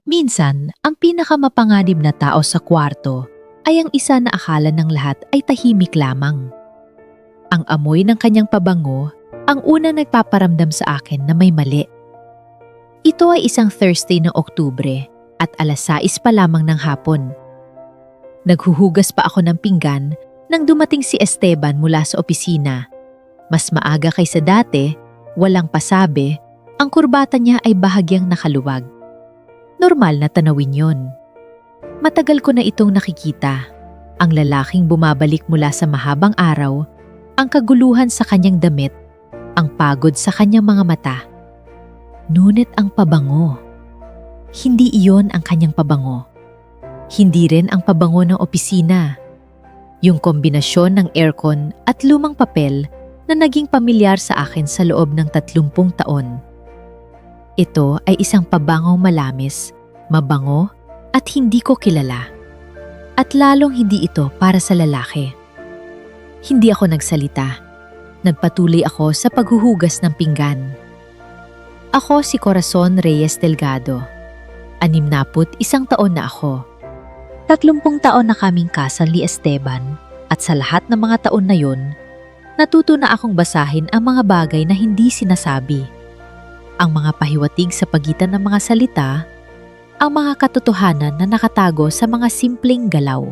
Minsan, ang pinakamapanganib na tao sa kwarto ay ang isa na akala ng lahat ay tahimik lamang. Ang amoy ng kanyang pabango ang unang nagpaparamdam sa akin na may mali. Ito ay isang Thursday ng Oktubre at alas 6 pa lamang ng hapon. Naghuhugas pa ako ng pinggan nang dumating si Esteban mula sa opisina. Mas maaga kaysa dati, walang pasabi, ang kurbata niya ay bahagyang nakaluwag. Normal na tanawin yon. Matagal ko na itong nakikita. Ang lalaking bumabalik mula sa mahabang araw, ang kaguluhan sa kanyang damit, ang pagod sa kanyang mga mata. Ngunit ang pabango. Hindi iyon ang kanyang pabango. Hindi rin ang pabango ng opisina. Yung kombinasyon ng aircon at lumang papel na naging pamilyar sa akin sa loob ng 30 taon. Ito ay isang pabangong malamis, mabango at hindi ko kilala. At lalong hindi ito para sa lalaki. Hindi ako nagsalita. Nagpatuloy ako sa paghuhugas ng pinggan. Ako si Corazon Reyes Delgado. 61 taon na ako. 30 taon na kaming kasal ni Esteban at sa lahat ng mga taon na yun, natuto na akong basahin ang mga bagay na hindi sinasabi. Ang mga pahiwatig sa pagitan ng mga salita, ang mga katotohanan na nakatago sa mga simpleng galaw.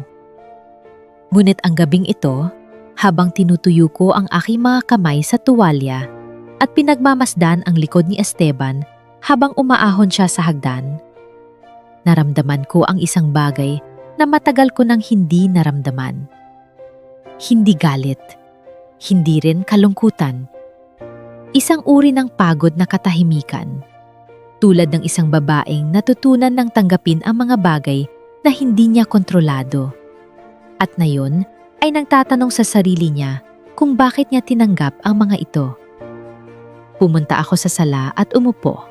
Ngunit ang gabing ito, habang tinutuyo ko ang aking mga kamay sa tuwalya at pinagmamasdan ang likod ni Esteban habang umaahon siya sa hagdan, naramdaman ko ang isang bagay na matagal ko nang hindi naramdaman. Hindi galit, hindi rin kalungkutan. Isang uri ng pagod na katahimikan. Tulad ng isang babaeng natutunan ng tanggapin ang mga bagay na hindi niya kontrolado. At na yun ay nagtatanong sa sarili niya kung bakit niya tinanggap ang mga ito. Pumunta ako sa sala at umupo.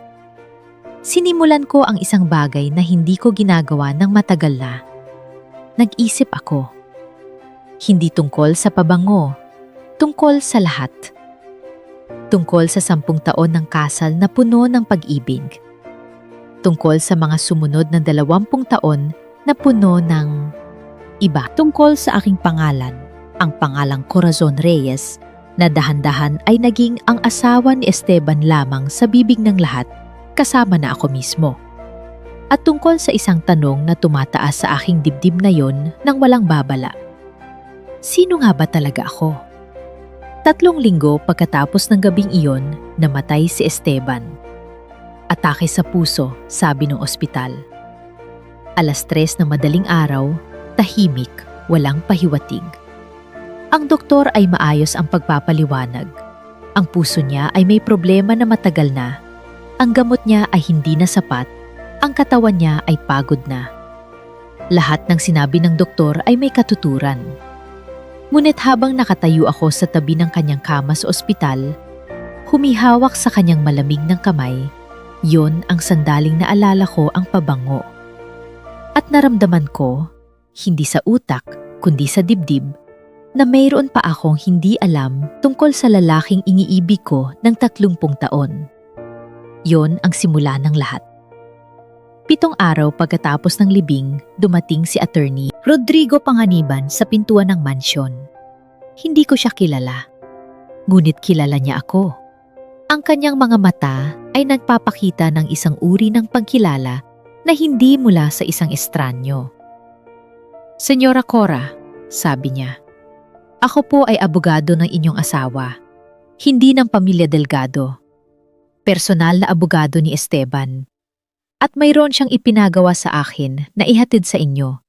Sinimulan ko ang isang bagay na hindi ko ginagawa ng matagal na. Nag-isip ako. Hindi tungkol sa pabango, tungkol sa lahat. Tungkol sa 10 taon ng kasal na puno ng pag-ibig. Tungkol sa mga sumunod na 20 taon na puno ng iba. Tungkol sa aking pangalan, ang pangalang Corazon Reyes, na dahan-dahan ay naging ang asawa ni Esteban lamang sa bibig ng lahat, kasama na ako mismo. At tungkol sa isang tanong na tumataas sa aking dibdib na yon nang walang babala. Sino nga ba talaga ako? 3 linggo pagkatapos ng gabing iyon, namatay si Esteban. Atake sa puso, sabi ng ospital. Alas 3 ng madaling araw, tahimik, walang pahiwatig. Ang doktor ay maayos ang pagpapaliwanag. Ang puso niya ay may problema na matagal na. Ang gamot niya ay hindi na sapat. Ang katawan niya ay pagod na. Lahat ng sinabi ng doktor ay may katuturan. Ngunit habang nakatayo ako sa tabi ng kanyang kama sa ospital, humihawak sa kanyang malamig ng kamay, yon ang sandaling naalala ko ang pabango. At naramdaman ko, hindi sa utak, kundi sa dibdib, na mayroon pa akong hindi alam tungkol sa lalaking iniibig ko ng 30 taon. Yon ang simula ng lahat. 7 araw pagkatapos ng libing, dumating si Attorney Rodrigo Panganiban sa pintuan ng mansyon. Hindi ko siya kilala. Ngunit kilala niya ako. Ang kanyang mga mata ay nagpapakita ng isang uri ng pagkilala na hindi mula sa isang estranyo. Senyora Cora, sabi niya, ako po ay abogado ng inyong asawa, hindi ng pamilya Delgado. Personal na abogado ni Esteban. At mayroon siyang ipinagawa sa akin na ihatid sa inyo.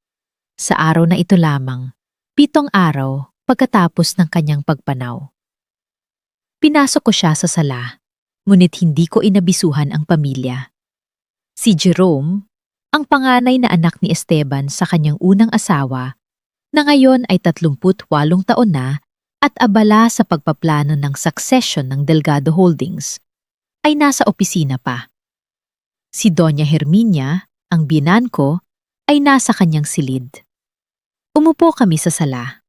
Sa araw na ito lamang, 7 araw pagkatapos ng kanyang pagpanaw. Pinasok ko siya sa sala, ngunit hindi ko inabisuhan ang pamilya. Si Jerome, ang panganay na anak ni Esteban sa kanyang unang asawa, na ngayon ay 38 taon na at abala sa pagpaplano ng succession ng Delgado Holdings, ay nasa opisina pa. Si Doña Herminia, ang biyenan ko, ay nasa kanyang silid. Umupo kami sa sala.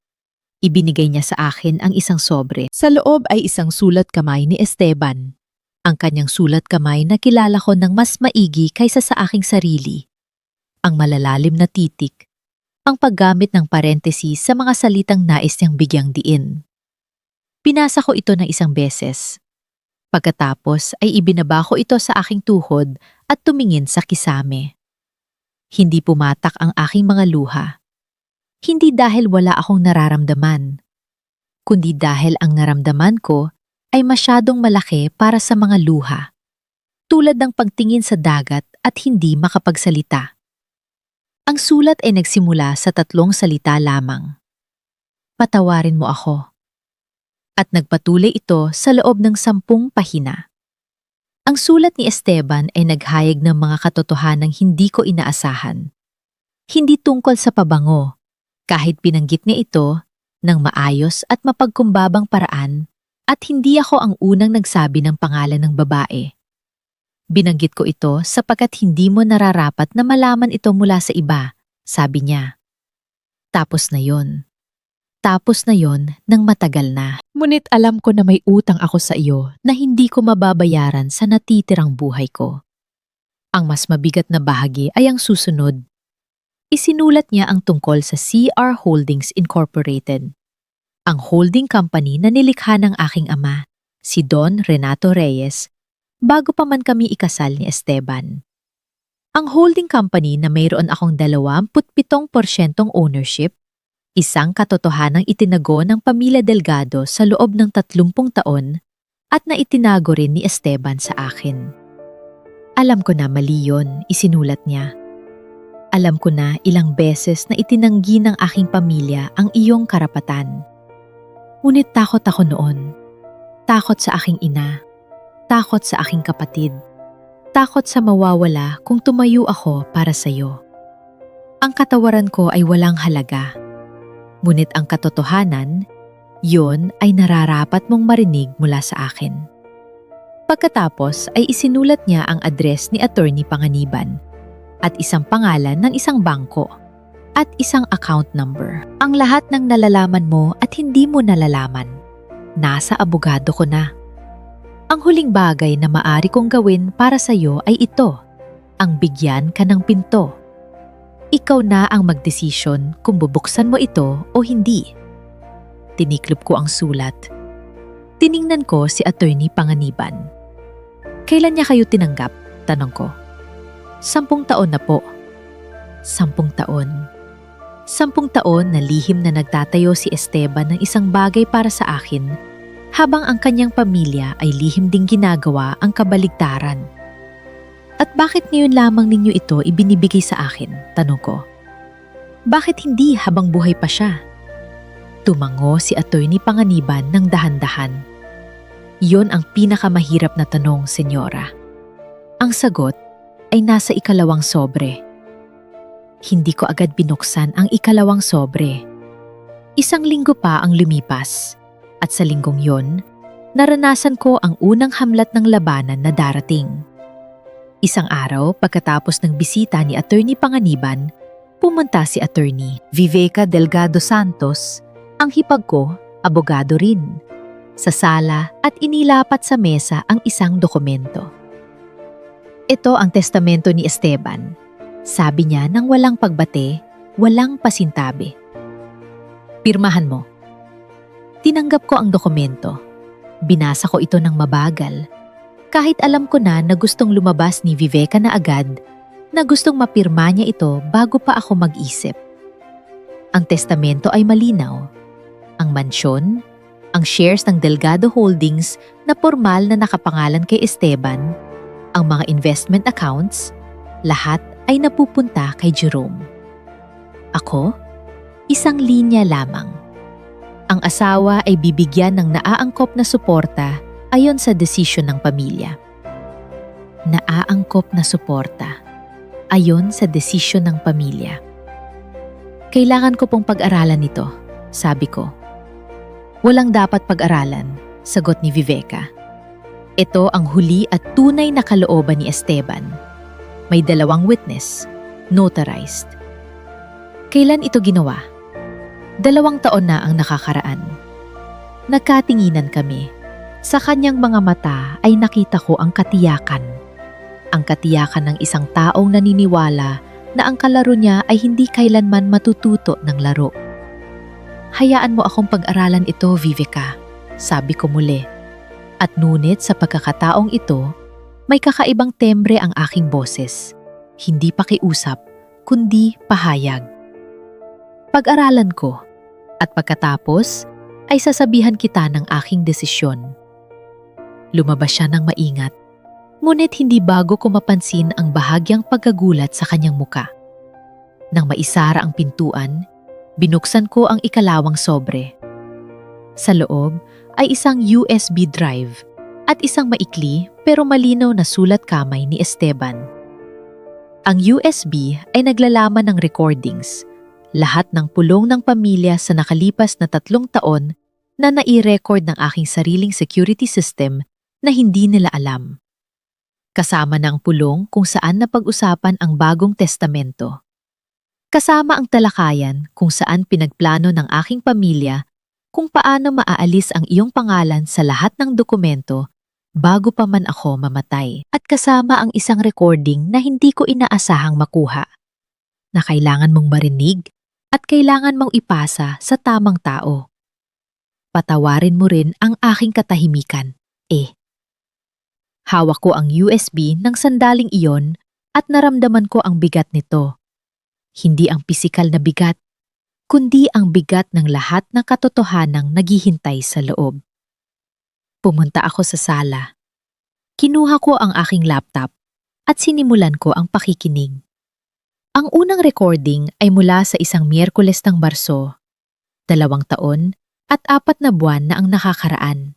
Ibinigay niya sa akin ang isang sobre. Sa loob ay isang sulat kamay ni Esteban. Ang kanyang sulat kamay na kilala ko ng mas maigi kaysa sa aking sarili. ang malalalim na titik, ang paggamit ng parenthesis sa mga salitang nais niyang bigyang diin. Pinasa ko ito ng isang beses. Pagkatapos ay ibinaba ko ito sa aking tuhod at tumingin sa kisame. Hindi pumatak ang aking mga luha. Hindi dahil wala akong nararamdaman, kundi dahil ang naramdaman ko ay masyadong malaki para sa mga luha. Tulad ng pagtingin sa dagat at hindi makapagsalita. Ang sulat ay nagsimula sa 3 salita lamang. Patawarin mo ako. At nagpatuloy ito sa loob ng 10 pahina. Ang sulat ni Esteban ay naghayag ng mga katotohanang hindi ko inaasahan. Hindi tungkol sa pabango, kahit binanggit niya ito ng maayos at mapagkumbabang paraan, at hindi ako ang unang nagsabi ng pangalan ng babae. Binanggit ko ito sapagkat hindi mo nararapat na malaman ito mula sa iba, sabi niya. Tapos na yon. Tapos na yon nang matagal na. Ngunit alam ko na may utang ako sa iyo na hindi ko mababayaran sa natitirang buhay ko. Ang mas mabigat na bahagi ay ang susunod. Isinulat niya ang tungkol sa CR Holdings Incorporated, ang holding company na nilikha ng aking ama, si Don Renato Reyes, bago pa man kami ikasal ni Esteban. Ang holding company na mayroon akong 27% ownership, isang katotohanang itinago ng pamilya Delgado sa loob ng 30 taon at na itinago rin ni Esteban sa akin. Alam ko na mali yun, isinulat niya. Alam ko na ilang beses na itinanggi ng aking pamilya ang iyong karapatan. Ngunit takot ako noon. Takot sa aking ina. Takot sa aking kapatid. Takot sa mawawala kung tumayo ako para sa iyo. Ang katawaran ko ay walang halaga. Ngunit ang katotohanan, yon ay nararapat mong marinig mula sa akin. Pagkatapos ay isinulat niya ang address ni Attorney Panganiban at isang pangalan ng isang bangko at isang account number. Ang lahat ng nalalaman mo at hindi mo nalalaman, nasa abogado ko na. Ang huling bagay na maari kong gawin para sa iyo ay ito, ang bigyan ka ng pinto. Ikaw na ang magdesisyon kung bubuksan mo ito o hindi. Tiniklop ko ang sulat. Tiningnan ko si Attorney Panganiban. Kailan niya kayo tinanggap? Tanong ko. 10 taon na po. 10 taon. 10 taon na lihim na nagtatayo si Esteban ng isang bagay para sa akin, habang ang kanyang pamilya ay lihim ding ginagawa ang kabaligtaran. At bakit ngayon lamang ninyo ito ibinibigay sa akin? Tanong ko. Bakit hindi habang buhay pa siya? Tumango si Attorney Panganiban ng dahan-dahan. Iyon ang pinakamahirap na tanong, senyora. Ang sagot ay nasa 2 sobre. Hindi ko agad binuksan ang 2 sobre. 1 linggo pa ang lumipas, at sa linggong yon, naranasan ko ang unang hamlat ng labanan na darating. Isang araw pagkatapos ng bisita ni Attorney Panganiban, pumunta si Attorney Viveca Delgado Santos, ang hipag ko, abogado rin, sa sala at inilapat sa mesa ang isang dokumento. Ito ang testamento ni Esteban, sabi niya nang walang pagbate, walang pasintabi. Pirmahan mo. Tinanggap ko ang dokumento. Binasa ko ito ng mabagal. Kahit alam ko na gustong lumabas ni Viveca na agad, na gustong mapirma niya ito bago pa ako mag-isip. Ang testamento ay malinaw. Ang mansyon, ang shares ng Delgado Holdings na formal na nakapangalan kay Esteban, ang mga investment accounts, lahat ay napupunta kay Jerome. Ako, 1 linya lamang. Ang asawa ay bibigyan ng naaangkop na suporta ayon sa desisyon ng pamilya. Naaangkop na suporta ayon sa desisyon ng pamilya. Kailangan ko pong pag-aralan ito, sabi ko. Walang dapat pag-aralan, sagot ni Viveca. Ito ang huli at tunay na kalooban ni Esteban. May 2 witness, notarized. Kailan ito ginawa? 2 taon na ang nakakaraan. Nagkatinginan kami. Sa kanyang mga mata ay nakita ko ang katiyakan. Ang katiyakan ng isang taong naniniwala na ang kalaro niya ay hindi kailanman matututo ng laro. Hayaan mo akong pag-aralan ito, Vivica, sabi ko muli. At ngunit sa pagkakataong ito, may kakaibang tembre ang aking boses. Hindi pakiusap, kundi pahayag. Pag-aralan ko, at pagkatapos ay sasabihan kita ng aking desisyon. Lumabas siya ng maingat, ngunit hindi bago ko mapansin ang bahagyang pagkagulat sa kanyang muka. Nang maisara ang pintuan, binuksan ko ang ikalawang sobre. Sa loob ay isang USB drive at isang maikli pero malinaw na sulat kamay ni Esteban. Ang USB ay naglalaman ng recordings, lahat ng pulong ng pamilya sa nakalipas na 3 taon na nai-record ng aking sariling security system na hindi nila alam. Kasama na ang pulong kung saan napag-usapan ang bagong testamento. Kasama ang talakayan kung saan pinagplano ng aking pamilya kung paano maaalis ang iyong pangalan sa lahat ng dokumento bago pa man ako mamatay. At kasama ang isang recording na hindi ko inaasahang makuha, na kailangan mong marinig at kailangan mong ipasa sa tamang tao. Patawarin mo rin ang aking katahimikan, Hawak ko ang USB ng sandaling iyon at naramdaman ko ang bigat nito. Hindi ang pisikal na bigat, kundi ang bigat ng lahat ng katotohanang naghihintay sa loob. Pumunta ako sa sala. Kinuha ko ang aking laptop at sinimulan ko ang pakikinig. Ang unang recording ay mula sa isang Miyerkules ng Marso, 2 taon at 4 na buwan na ang nakakaraan.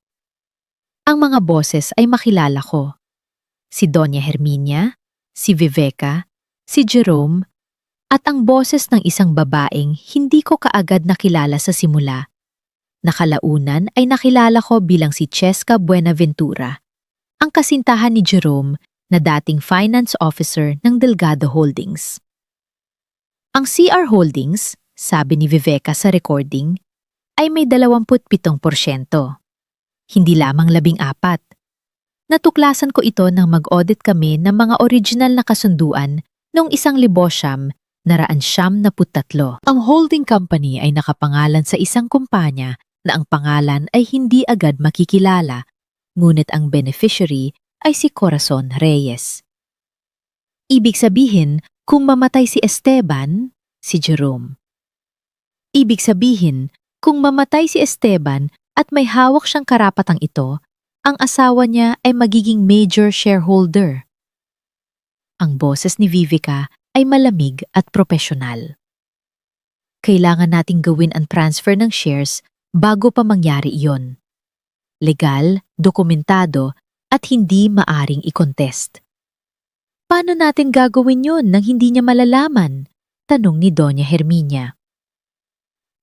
Ang mga boses ay makilala ko. Si Doña Herminia, si Viveca, si Jerome, at ang boses ng isang babaeng hindi ko kaagad nakilala sa simula. Nakalaunan ay nakilala ko bilang si Cheska Buenaventura, ang kasintahan ni Jerome na dating finance officer ng Delgado Holdings. Ang CR Holdings, sabi ni Viveca sa recording, ay may 27%. Hindi lamang 14. Natuklasan ko ito nang mag-audit kami ng mga original na kasunduan noong 1993. Ang holding company ay nakapangalan sa isang kumpanya na ang pangalan ay hindi agad makikilala, ngunit ang beneficiary ay si Corazon Reyes. Ibig sabihin, kung mamatay si Esteban, si Jerome. Ibig sabihin, kung mamatay si Esteban at may hawak siyang karapatang ito, ang asawa niya ay magiging major shareholder. Ang boses ni Vivica ay malamig at profesional. Kailangan nating gawin ang transfer ng shares bago pa mangyari iyon. Legal, dokumentado, at hindi maaring i-contest. Paano natin gagawin yun nang hindi niya malalaman? Tanong ni Doña Herminia.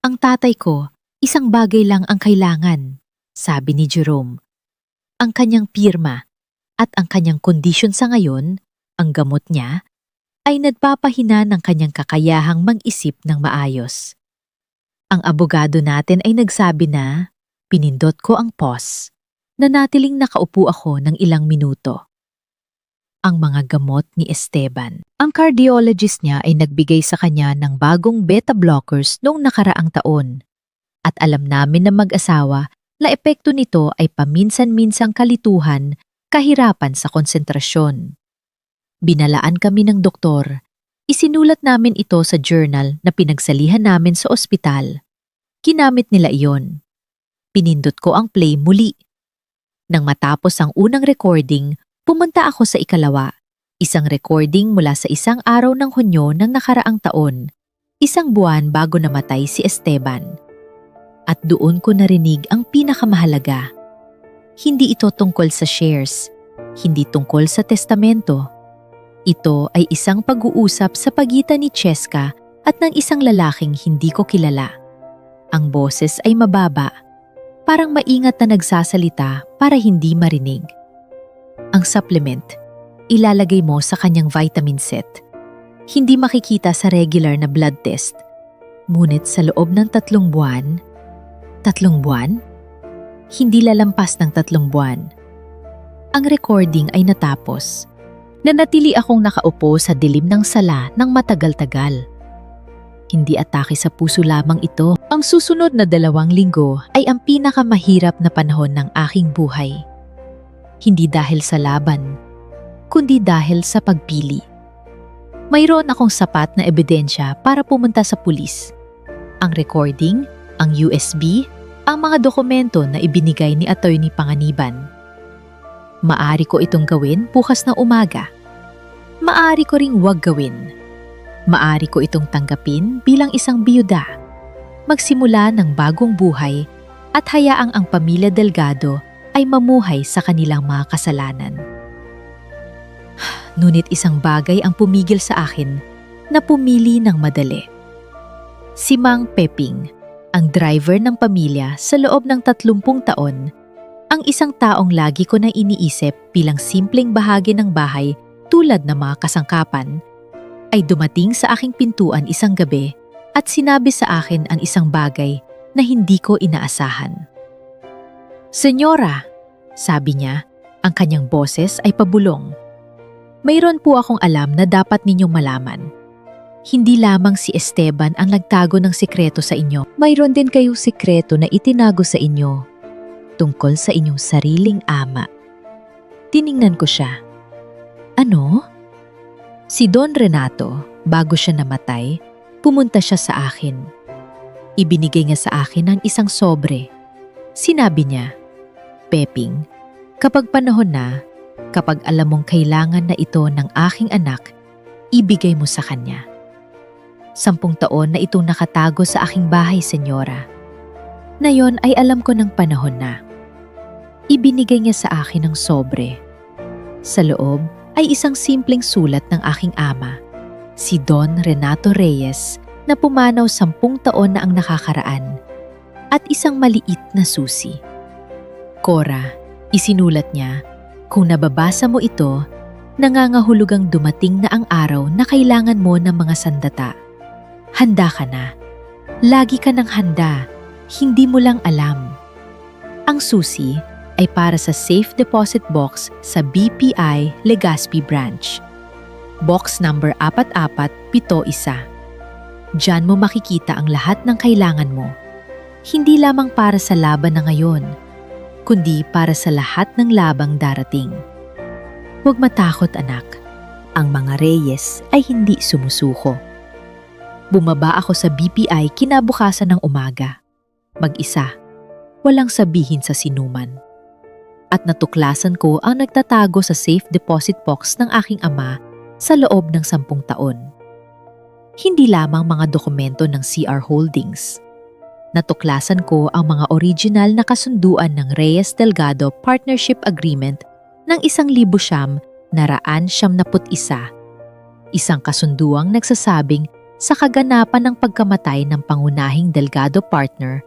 Ang tatay ko, isang bagay lang ang kailangan, sabi ni Jerome. Ang kanyang pirma at ang kanyang kondisyon sa ngayon, ang gamot niya, ay nagpapahina ng kanyang kakayahang mag-isip ng maayos. Ang abogado natin ay nagsabi na, pinindot ko ang pause, na natiling nakaupo ako ng ilang minuto. Ang mga gamot ni Esteban. Ang cardiologist niya ay nagbigay sa kanya ng bagong beta blockers noong nakaraang taon. At alam namin na mag-asawa na epekto nito ay paminsan-minsang kalituhan, kahirapan sa konsentrasyon. Binalaan kami ng doktor. Isinulat namin ito sa journal na pinagsalihan namin sa ospital. Ginamit nila iyon. Pinindot ko ang play muli. Nang matapos ang unang recording, pumunta ako sa ikalawa. Isang recording mula sa isang araw ng Hunyo ng nakaraang taon. Isang buwan bago namatay si Esteban. At doon ko narinig ang pinakamahalaga. Hindi ito tungkol sa shares, hindi tungkol sa testamento. Ito ay isang pag-uusap sa pagitan ni Cheska at ng isang lalaking hindi ko kilala. Ang boses ay mababa, parang maingat na nagsasalita para hindi marinig. Ang supplement, ilalagay mo sa kanyang vitamin set. Hindi makikita sa regular na blood test. Ngunit sa loob ng 3 buwan, 3 buwan? Hindi lalampas ng 3 buwan. Ang recording ay natapos. Nanatili akong nakaupo sa dilim ng sala ng matagal-tagal. Hindi atake sa puso lamang ito. Ang susunod na 2 linggo ay ang pinakamahirap na panahon ng aking buhay. Hindi dahil sa laban, kundi dahil sa pagpili. Mayroon akong sapat na ebidensya para pumunta sa pulis. Ang recording, ang USB, ang mga dokumento na ibinigay ni Attorney Panganiban. Maari ko itong gawin bukas na umaga. Maari ko ring huwag gawin. Maari ko itong tanggapin bilang isang biyuda, magsimula ng bagong buhay at hayaang ang pamilya Delgado ay mamuhay sa kanilang mga kasalanan. Ngunit isang bagay ang pumigil sa akin na pumili ng madali. Si Mang Peping, ang driver ng pamilya sa loob ng 30 taon, ang isang taong lagi ko na iniisip bilang simpleng bahagi ng bahay tulad ng mga kasangkapan, ay dumating sa aking pintuan isang gabi at sinabi sa akin ang isang bagay na hindi ko inaasahan. "Senyora," sabi niya, ang kanyang boses ay pabulong. "Mayroon po akong alam na dapat ninyong malaman. Hindi lamang si Esteban ang nagtago ng sikreto sa inyo. Mayroon din kayong sikreto na itinago sa inyo tungkol sa inyong sariling ama." Tiningnan ko siya. "Ano?" Si Don Renato, bago siya namatay, pumunta siya sa akin. Ibinigay niya sa akin ang isang sobre. Sinabi niya, "Peping, kapag panahon na, kapag alam mong kailangan na ito ng aking anak, ibigay mo sa kanya." 10 taon na itong nakatago sa aking bahay, senyora. Ngayon ay alam ko ng panahon na. Ibinigay niya sa akin ang sobre. Sa loob ay isang simpleng sulat ng aking ama, si Don Renato Reyes, na pumanaw 10 taon na ang nakakaraan, at isang maliit na susi. "Cora," isinulat niya, "kung nababasa mo ito, nangangahulugang dumating na ang araw na kailangan mo ng mga sandata. Handa ka na. Lagi ka ng handa, hindi mo lang alam." Ang susi ay para sa safe deposit box sa BPI Legazpi Branch. Box number 4471. Diyan mo makikita ang lahat ng kailangan mo. Hindi lamang para sa laban na ngayon, kundi para sa lahat ng labang darating. Huwag matakot, anak. Ang mga Reyes ay hindi sumusuko. Bumaba ako sa BPI kinabukasan ng umaga. Mag-isa, walang sabihin sa sinuman. At natuklasan ko ang nagtatago sa safe deposit box ng aking ama sa loob ng 10 taon. Hindi lamang mga dokumento ng CR Holdings. Natuklasan ko ang mga original na kasunduan ng Reyes Delgado Partnership Agreement ng 1991, isang kasunduang nagsasabing sa kaganapan ng pagkamatay ng pangunahing Delgado partner,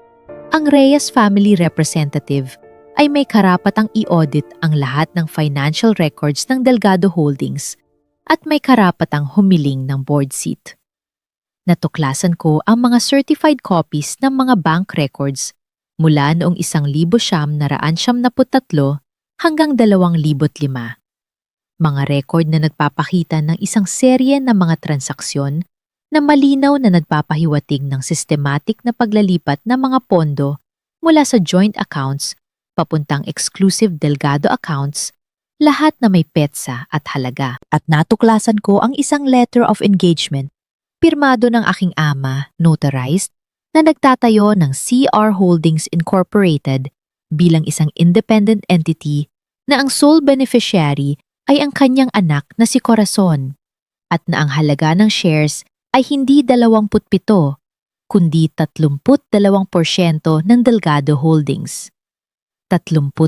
ang Reyes family representative ay may karapatang i-audit ang lahat ng financial records ng Delgado Holdings at may karapatang humiling ng board seat. Natuklasan ko ang mga certified copies ng mga bank records mula noong 1993 hanggang 2005. Mga record na nagpapakita ng isang serye ng mga transaksyon na malinaw na nagpapahiwatig ng systematic na paglalipat ng mga pondo mula sa joint accounts papuntang exclusive Delgado accounts, lahat na may petsa at halaga. At natuklasan ko ang isang letter of engagement, pirmado ng aking ama, notarized, na nagtatayo ng CR Holdings Incorporated bilang isang independent entity na ang sole beneficiary ay ang kanyang anak na si Corazon, at na ang halaga ng shares ay hindi 27, kundi 32% ng Delgado Holdings. 32.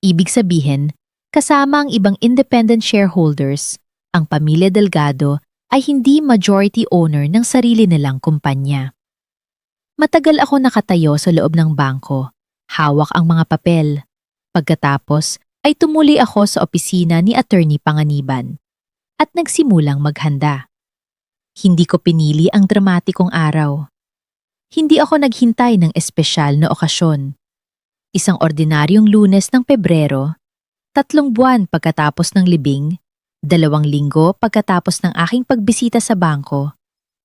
Ibig sabihin, kasama ang ibang independent shareholders, ang pamilya Delgado ay hindi majority owner ng sarili nilang kumpanya. Matagal ako nakatayo sa loob ng bangko, hawak ang mga papel. Pagkatapos ay tumuli ako sa opisina ni Attorney Panganiban at nagsimulang maghanda. Hindi ko pinili ang dramatikong araw. Hindi ako naghintay ng espesyal na okasyon. Isang ordinaryong Lunes ng Pebrero, 3 buwan pagkatapos ng libing, 2 linggo pagkatapos ng aking pagbisita sa bangko,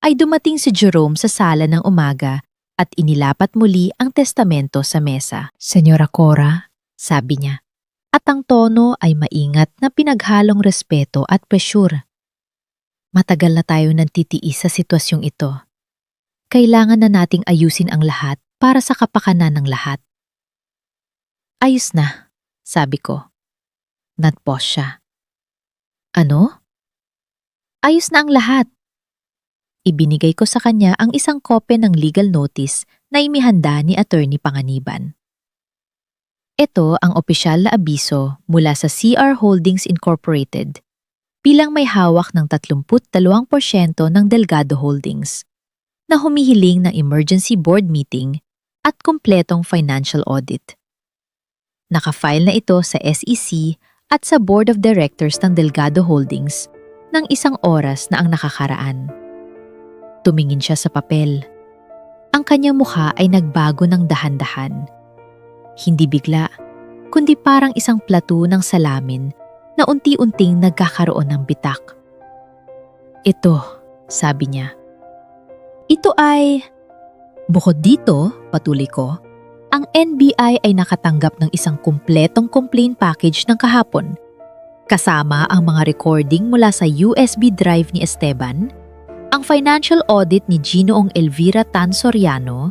ay dumating si Jerome sa sala ng umaga at inilapat muli ang testamento sa mesa. Senyora Cora, sabi niya, at ang tono ay maingat na pinaghalong respeto at presyur. Matagal na tayo nagtitiis sa sitwasyong ito. Kailangan na nating ayusin ang lahat para sa kapakanan ng lahat. Ayos na, sabi ko. Nagpause siya. Ano? Ayos na ang lahat. Ibinigay ko sa kanya ang isang kopya ng legal notice na imihanda ni Attorney Panganiban. Ito ang opisyal na abiso mula sa CR Holdings Incorporated bilang may hawak ng 32% ng Delgado Holdings na humihiling ng emergency board meeting at kumpletong financial audit. Nakafile na ito sa SEC at sa Board of Directors ng Delgado Holdings ng 1 oras na ang nakakaraan. Tumingin siya sa papel. Ang kanyang mukha ay nagbago ng dahan-dahan. Hindi bigla, kundi parang isang plato ng salamin na unti-unting nagkakaroon ng bitak. Ito, sabi niya. Ito ay... Bukod dito, patuloy ko, ang NBI ay nakatanggap ng isang kumpletong complaint package ng kahapon, kasama ang mga recording mula sa USB drive ni Esteban, ang financial audit ni Ginoong Elvira Tan Soriano,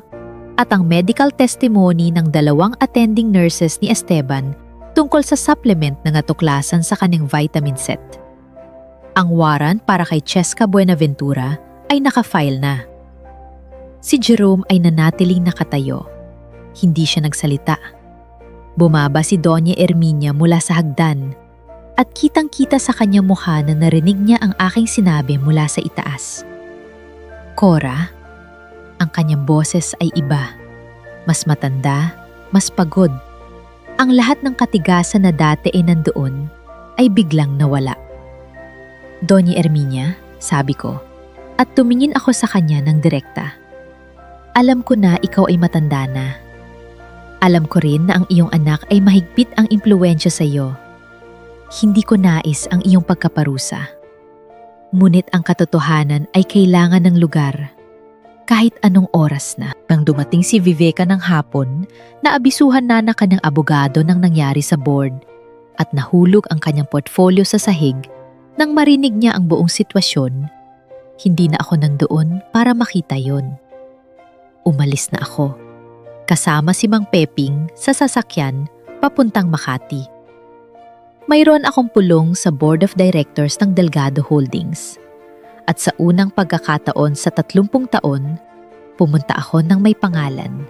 at ang medical testimony ng 2 attending nurses ni Esteban tungkol sa supplement na natuklasan sa kanyang vitamin set. Ang warrant para kay Cheska Buenaventura ay nakafile na. Si Jerome ay nanatiling nakatayo. Hindi siya nagsalita. Bumaba si Doña Erminia mula sa hagdan at kitang-kita sa kanyang mukha na narinig niya ang aking sinabi mula sa itaas. Cora, ang kanyang boses ay iba. Mas matanda, mas pagod. Ang lahat ng katigasan na dati ay nandoon ay biglang nawala. Doña Erminia, sabi ko, at tumingin ako sa kanya ng direkta. Alam ko na ikaw ay matanda na. Alam ko rin na ang iyong anak ay mahigpit ang impluwensya sa iyo. Hindi ko nais ang iyong pagkaparusa. Ngunit ang katotohanan ay kailangan ng lugar. Kahit anong oras na. Nang dumating si Viveka ng hapon, naabisuhan na kanyang abogado ng nangyari sa board at nahulog ang kanyang portfolio sa sahig. Nang marinig niya ang buong sitwasyon, hindi na ako nandoon para makita yon. Umalis na ako, kasama si Mang Peping sa sasakyan papuntang Makati. Mayroon akong pulong sa Board of Directors ng Delgado Holdings. At sa unang pagkakataon sa 30 taon, pumunta ako ng may pangalan.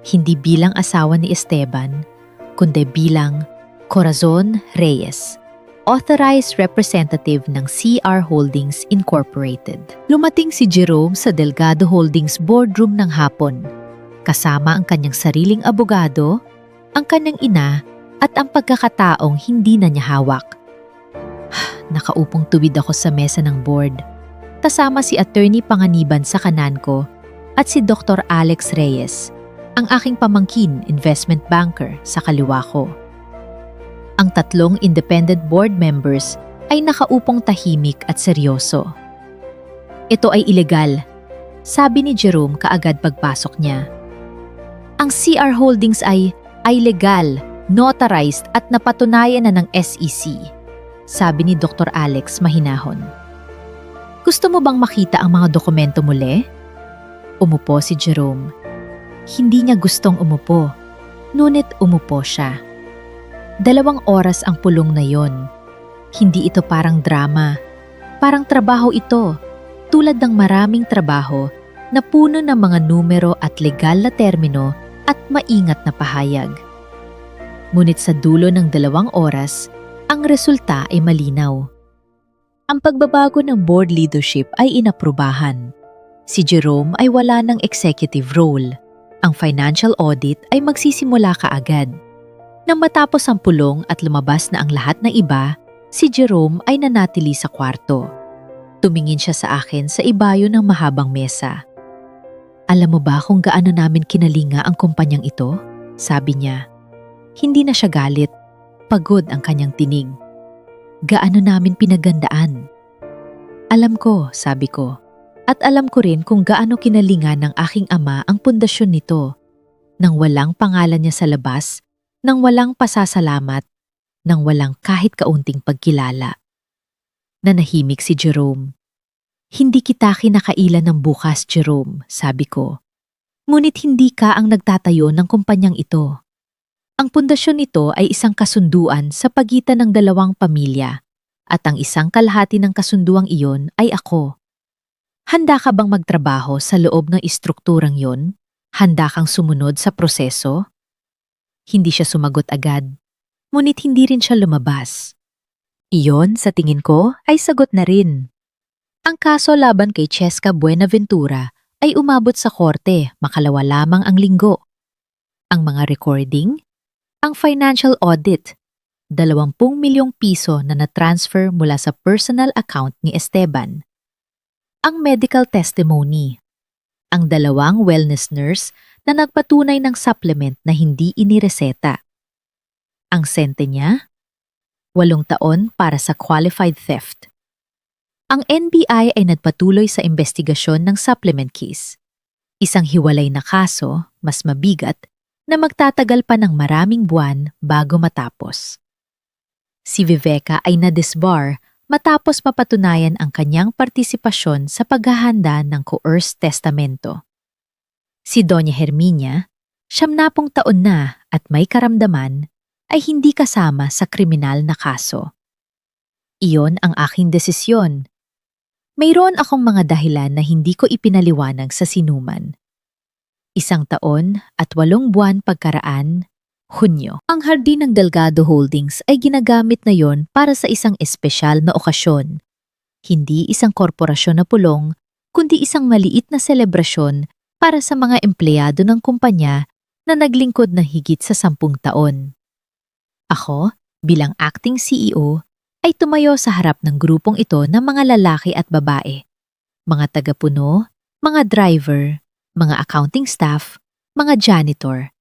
Hindi bilang asawa ni Esteban, kundi bilang Corazon Reyes, Authorized Representative ng CR Holdings Incorporated. Lumating si Jerome sa Delgado Holdings boardroom ng hapon, kasama ang kanyang sariling abogado, ang kanyang ina, at ang pagkakataong hindi na niya hawak. Nakaupong tuwid ako sa mesa ng board. Kasama si Attorney Panganiban sa kanan ko at si Dr. Alex Reyes, ang aking pamangkin investment banker sa kaliwa ko. Ang 3 independent board members ay nakaupong tahimik at seryoso. Ito ay ilegal, sabi ni Jerome kaagad pagpasok niya. Ang CR Holdings ay legal, notarized at napatunayan na ng SEC, sabi ni Dr. Alex mahinahon. Gusto mo bang makita ang mga dokumento muli? Umupo si Jerome. Hindi niya gustong umupo, ngunit umupo siya. 2 oras ang pulong na yon. Hindi ito parang drama. Parang trabaho ito, tulad ng maraming trabaho na puno ng mga numero at legal na termino at maingat na pahayag. Ngunit sa dulo ng 2 oras, ang resulta ay malinaw. Ang pagbabago ng board leadership ay inaprubahan. Si Jerome ay wala ng executive role. Ang financial audit ay magsisimula kaagad. Nang matapos ang pulong at lumabas na ang lahat ng iba, si Jerome ay nanatili sa kwarto. Tumingin siya sa akin sa ibayo ng mahabang mesa. Alam mo ba kung gaano namin kinalinga ang kumpanyang ito? Sabi niya. Hindi na siya galit. Pagod ang kanyang tinig. Gaano namin pinagandaan? Alam ko, sabi ko. At alam ko rin kung gaano kinalingan ng aking ama ang pundasyon nito. Nang walang pangalan niya sa labas, nang walang pasasalamat, nang walang kahit kaunting pagkilala. Nanahimik si Jerome. Hindi kita kinakailan ng bukas, Jerome, sabi ko. Ngunit hindi ka ang nagtatayo ng kumpanyang ito. Ang pundasyon nito ay isang kasunduan sa pagitan ng dalawang pamilya at ang isang kalahati ng kasunduang iyon ay ako. Handa ka bang magtrabaho sa loob ng istrukturang yon? Handa kang sumunod sa proseso? Hindi siya sumagot agad, ngunit hindi rin siya lumabas. Iyon, sa tingin ko, ay sagot na rin. Ang kaso laban kay Cheska Buenaventura ay umabot sa korte makalawa lamang ang linggo. Ang mga recording, ang financial audit, 20 milyong piso na na-transfer mula sa personal account ni Esteban. Ang medical testimony, ang 2 wellness nurse na nagpatunay ng supplement na hindi inireseta. Ang sente niya, 8 taon para sa qualified theft. Ang NBI ay nagpatuloy sa investigasyon ng supplement case. Isang hiwalay na kaso, mas mabigat, na magtatagal pa ng maraming buwan bago matapos. Si Viveka ay na-disbar matapos mapatunayan ang kanyang partisipasyon sa paghahanda ng coerced testamento. Si Doña Herminia, 70 taon na at may karamdaman, ay hindi kasama sa kriminal na kaso. Iyon ang aking desisyon. Mayroon akong mga dahilan na hindi ko ipinaliwanag sa sinuman. 1 taon at 8 buwan pagkaraan, Hunyo. Ang hardin ng Delgado Holdings ay ginagamit na yon para sa isang espesyal na okasyon. Hindi isang korporasyon na pulong, kundi isang maliit na selebrasyon para sa mga empleyado ng kumpanya na naglingkod ng higit sa 10 taon. Ako, bilang acting CEO, ay tumayo sa harap ng grupong ito ng mga lalaki at babae, mga tagapuno, mga driver, mga accounting staff, mga janitor,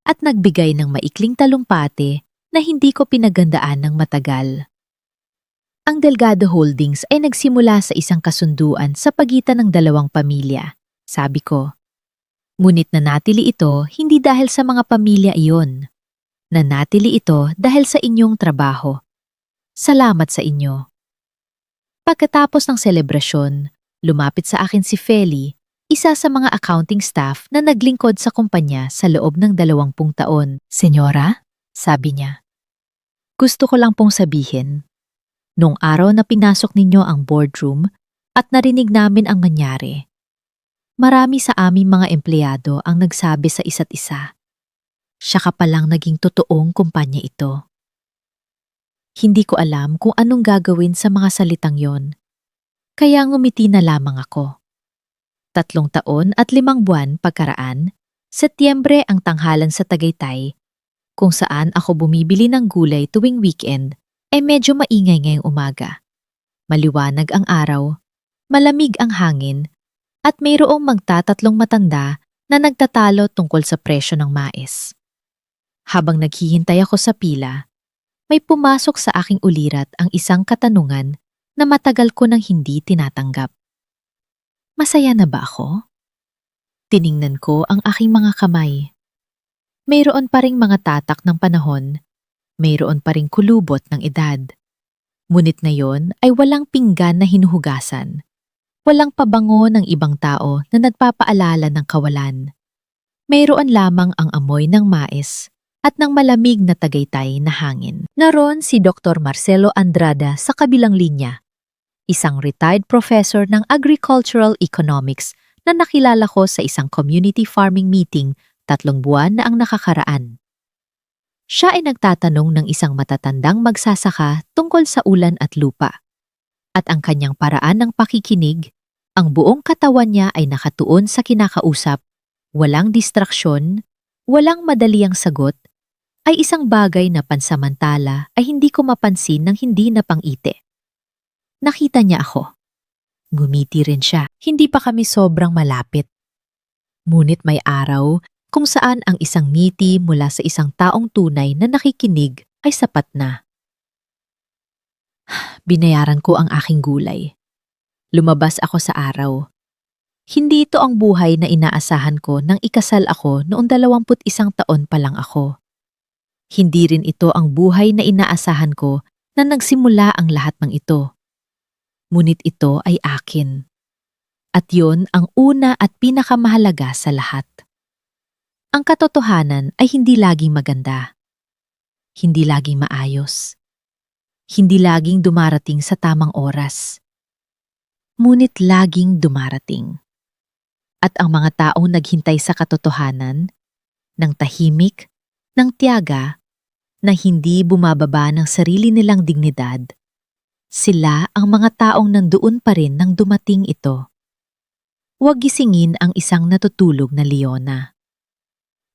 at nagbigay ng maikling talumpati na hindi ko pinagandaan ng matagal. Ang Delgado Holdings ay nagsimula sa isang kasunduan sa pagitan ng 2 pamilya, sabi ko. Ngunit nanatili ito hindi dahil sa mga pamilya iyon. Nanatili ito dahil sa inyong trabaho. Salamat sa inyo. Pagkatapos ng selebrasyon, lumapit sa akin si Feli, isa sa mga accounting staff na naglingkod sa kumpanya sa loob ng 20 taon. Senyora, sabi niya, gusto ko lang pong sabihin, nung araw na pinasok ninyo ang boardroom at narinig namin ang nangyari, marami sa aming mga empleyado ang nagsabi sa isa't isa, siya ka palang naging totoong kumpanya ito. Hindi ko alam kung anong gagawin sa mga salitang yon, kaya ngumiti na lamang ako. 3 taon at 5 buwan pagkaraan, Setyembre ang tanghalan sa Tagaytay, kung saan ako bumibili ng gulay tuwing weekend, ay medyo maingay ngayong umaga. Maliwanag ang araw, malamig ang hangin, at mayroong magtatatlong matanda na nagtatalo tungkol sa presyo ng mais. Habang naghihintay ako sa pila, may pumasok sa aking ulirat ang isang katanungan na matagal ko nang hindi tinatanggap. Masaya na ba ako? Tiningnan ko ang aking mga kamay. Mayroon pa ring mga tatak ng panahon, mayroon pa ring kulubot ng edad. Ngunit ngayon ay walang pinggan na hinuhugasan. Walang pabango ng ibang tao na nagpapaalala ng kawalan. Mayroon lamang ang amoy ng mais at ng malamig na Tagaytay na hangin. Naroon si Dr. Marcelo Andrada sa kabilang linya, isang retired professor ng agricultural economics na nakilala ko sa isang community farming meeting 3 buwan na ang nakakaraan. Siya ay nagtatanong ng isang matatandang magsasaka tungkol sa ulan at lupa. At ang kanyang paraan ng pakikinig, ang buong katawan niya ay nakatuon sa kinakausap, walang distraksyon, walang madaliang sagot, ay isang bagay na pansamantala ay hindi ko mapansin ng hindi napangiti. Nakita niya ako. Ngumiti rin siya. Hindi pa kami sobrang malapit. Ngunit may araw kung saan ang isang ngiti mula sa isang taong tunay na nakikinig ay sapat na. Binayaran ko ang aking gulay. Lumabas ako sa araw. Hindi ito ang buhay na inaasahan ko nang ikasal ako noong 21 taon pa lang ako. Hindi rin ito ang buhay na inaasahan ko na nagsimula ang lahat ng ito. Ngunit ito ay akin. At yon ang una at pinakamahalaga sa lahat. Ang katotohanan ay hindi laging maganda. Hindi laging maayos. Hindi laging dumarating sa tamang oras. Ngunit laging dumarating. At ang mga taong naghintay sa katotohanan, ng tahimik, ng tiyaga, na hindi bumababa ng sarili nilang dignidad, sila ang mga taong nandoon pa rin nang dumating ito. Huwag gisingin ang isang natutulog na Leona.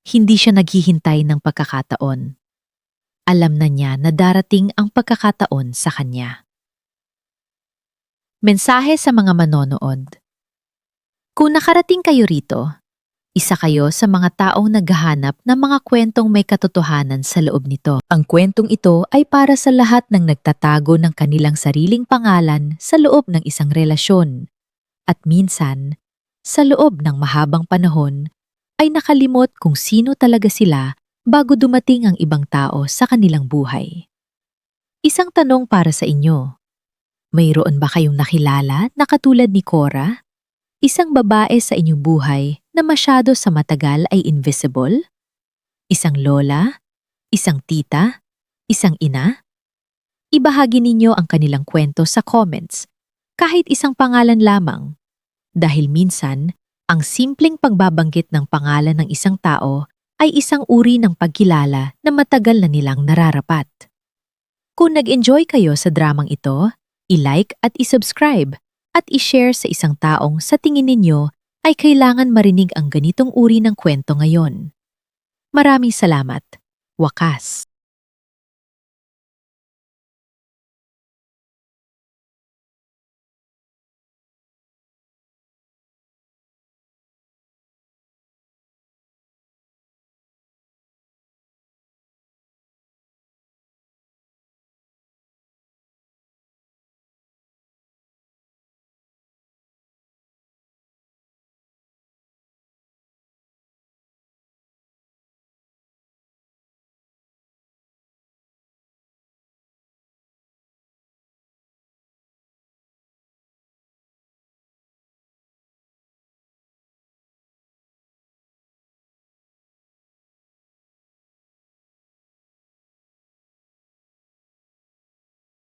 Hindi siya naghihintay ng pagkakataon. Alam na niya na darating ang pagkakataon sa kanya. Mensahe sa mga manonood. Kung nakarating kayo rito, isa kayo sa mga taong naghahanap ng mga kwentong may katotohanan sa loob nito. Ang kwentong ito ay para sa lahat ng nagtatago ng kanilang sariling pangalan sa loob ng isang relasyon. At minsan, sa loob ng mahabang panahon, ay nakalimot kung sino talaga sila bago dumating ang ibang tao sa kanilang buhay. Isang tanong para sa inyo. Mayroon ba kayong nakilala na katulad ni Cora? Isang babae sa inyong buhay na masyado sa matagal ay invisible? Isang lola? Isang tita? Isang ina? Ibahagi ninyo ang kanilang kwento sa comments, kahit isang pangalan lamang. Dahil minsan, ang simpleng pagbabanggit ng pangalan ng isang tao ay isang uri ng pagkilala na matagal na nilang nararapat. Kung nag-enjoy kayo sa dramang ito, i-like at i-subscribe at i-share sa isang taong sa tingin ninyo ay kailangan marinig ang ganitong uri ng kwento ngayon. Maraming salamat. Wakas.